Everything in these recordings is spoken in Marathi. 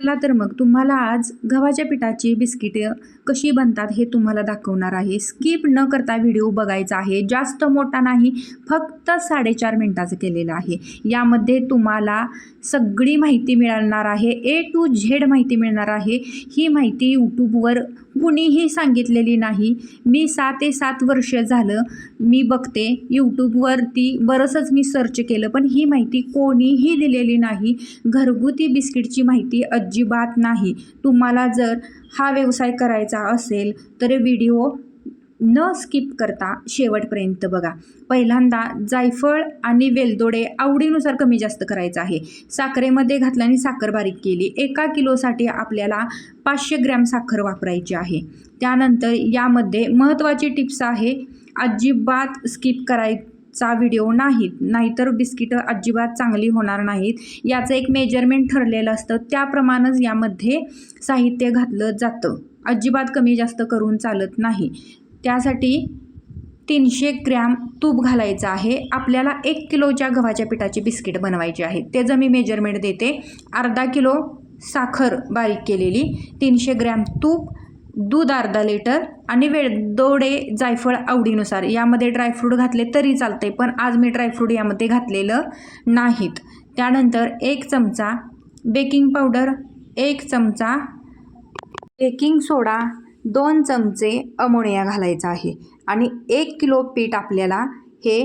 चला तर मग तुम्हाला आज गव्हाच्या पिठाची बिस्किटे कशी बनतात हे तुम्हाला दाखवणार आहे। स्किप न करता व्हिडिओ बघायचा आहे। जास्त मोठा नाही, फक्त 4.5 मिनिटाचा केलेला आहे। यामध्ये तुम्हाला सगळी माहिती मिळणार आहे, ए टू झेड माहिती मिळणार आहे। ही माहिती यूट्यूबवर कुणीही सांगितलेली नाही। मी 6 ते 7 वर्ष झालं मी बघते यूट्यूबवरती, बरंचच मी सर्च केलं, पण ही माहिती कोणीही दिलेली नाही। घरगुती बिस्किटची माहिती अजिबात नाही। तुम्हाला जर हा व्यवसाय करायचा असेल तर व्हिडिओ न स्किप करता शेवटपर्यंत बघा। पहिल्यांदा जायफळ आणि वेलदोडे आवडीनुसार कमी जास्त करायचं आहे। साखरेमध्ये घातल्याने साखर बारीक केली। 1 किलोसाठी आपल्याला 500 ग्रॅम साखर वापरायची आहे। त्यानंतर यामध्ये महत्त्वाची टिप्स आहे, अजिबात स्किप करायचा व्हिडिओ नाहीतर बिस्किटं अजिबात चांगली होणार नाहीत। याचं एक मेजरमेंट ठरलेलं असतं, त्याप्रमाणेच यामध्ये साहित्य घातलं जातं। अजिबात कमी जास्त करून चालत नाही। त्यासाठी 300 ग्रॅम तूप घालायचं आहे। आपल्याला 1 किलोच्या गव्हाच्या पिठाची बिस्किट बनवायची आहे, त्याचं मी मेजरमेंट देते। अर्धा किलो साखर बारीक केलेली, 300 ग्रॅम तूप, दूध अर्धा लिटर आणि वेलदोडे जायफळ आवडीनुसार। यामध्ये ड्रायफ्रूट घातले तरी चालते, पण आज मी ड्रायफ्रूट यामध्ये घातलेलं नाहीत। त्यानंतर 1 चमचा बेकिंग पावडर, 1 चमचा बेकिंग सोडा, 2 चमचे अमोनिया घालायचा आहे आणि 1 किलो पीठ आपल्याला हे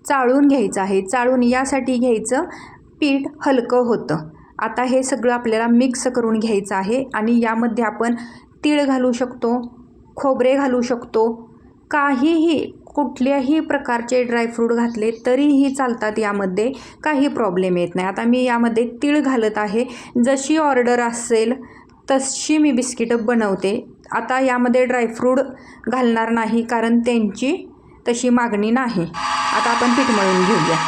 चाळून घ्यायचं आहे। चाळून यासाठी घ्यायचं, पीठ हलकं होतं। आता हे सगळं आपल्याला मिक्स करून घ्यायचं आहे आणि यामध्ये आपण तीळ घालू शकतो, खोबरे घालू शकतो, काहीही कुठल्याही प्रकारचे ड्रायफ्रूट घातले तरीही चालतात, यामध्ये काही प्रॉब्लेम येत नाही। आता मी यामध्ये तीळ घालत आहे। जशी ऑर्डर असेल तशी मी बिस्किटं बनवते। आता यामध्ये ड्रायफ्रूट घालणार नाही, कारण त्यांची तशी मागणी नाही। आता आपण पीठ मळून घेऊया।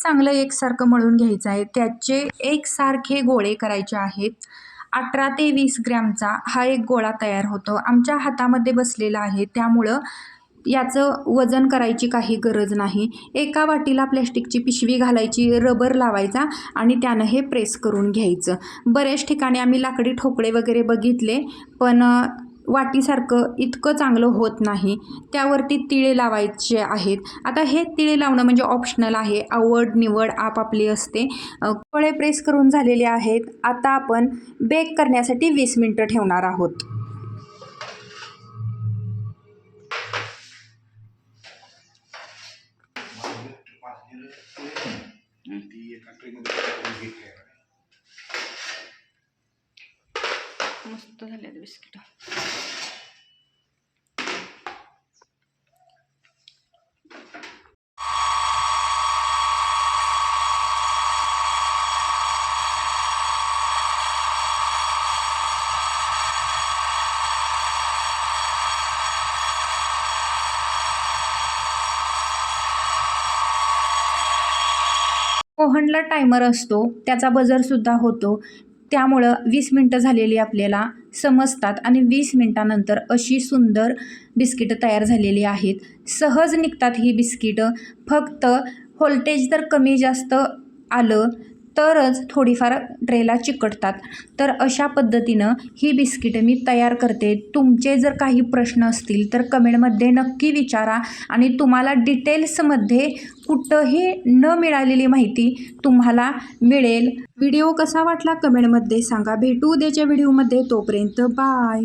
चांगलं एकसारखं मळून घ्यायचं आहे। त्याचे एकसारखे गोळे करायचे आहेत। 18 ते 20 ग्रॅमचा हा एक गोळा तयार होतो। आमच्या हातामध्ये बसलेला आहे, त्यामुळं याचं वजन करायची काही गरज नाही। एका वाटीला प्लॅस्टिकची पिशवी घालायची, रबर लावायचा आणि त्यानं हे प्रेस करून घ्यायचं। बऱ्याच ठिकाणी आम्ही लाकडी ठोकळे वगैरे बघितले, पण वाटीसारखं इतकं चांगलं होत नाही। त्यावरती तिळे लावायचे आहेत। आता हे तिळे लावणं म्हणजे ऑप्शनल आहे, आवड निवड आपापली असते। गोळे प्रेस करून झालेले आहेत। आता आपण बेक करण्यासाठी 20 मिनिटं ठेवणार आहोत। मस्त झाले बिस्किट। ओव्हनला टायमर असतो, त्याचा बजरसुद्धा होतो, त्यामुळं 20 मिनटं झालेली आपल्याला समजतात आणि 20 मिनटानंतर अशी सुंदर बिस्किटं तयार झालेली आहेत। सहज निघतात ही बिस्किटं। फक्त व्होल्टेज जर कमी जास्त आलं तरच थोडीफार ट्रेला चिकटतात। तर अशा पद्धतीनं ही बिस्किटं मी तयार करते। तुमचे जर काही प्रश्न असतील तर कमेंटमध्ये नक्की विचारा आणि तुम्हाला डिटेल्समध्ये कुठंही न मिळालेली माहिती तुम्हाला मिळेल। व्हिडिओ कसा वाटला कमेंटमध्ये सांगा। भेटू उद्याच्या व्हिडिओमध्ये, तोपर्यंत बाय।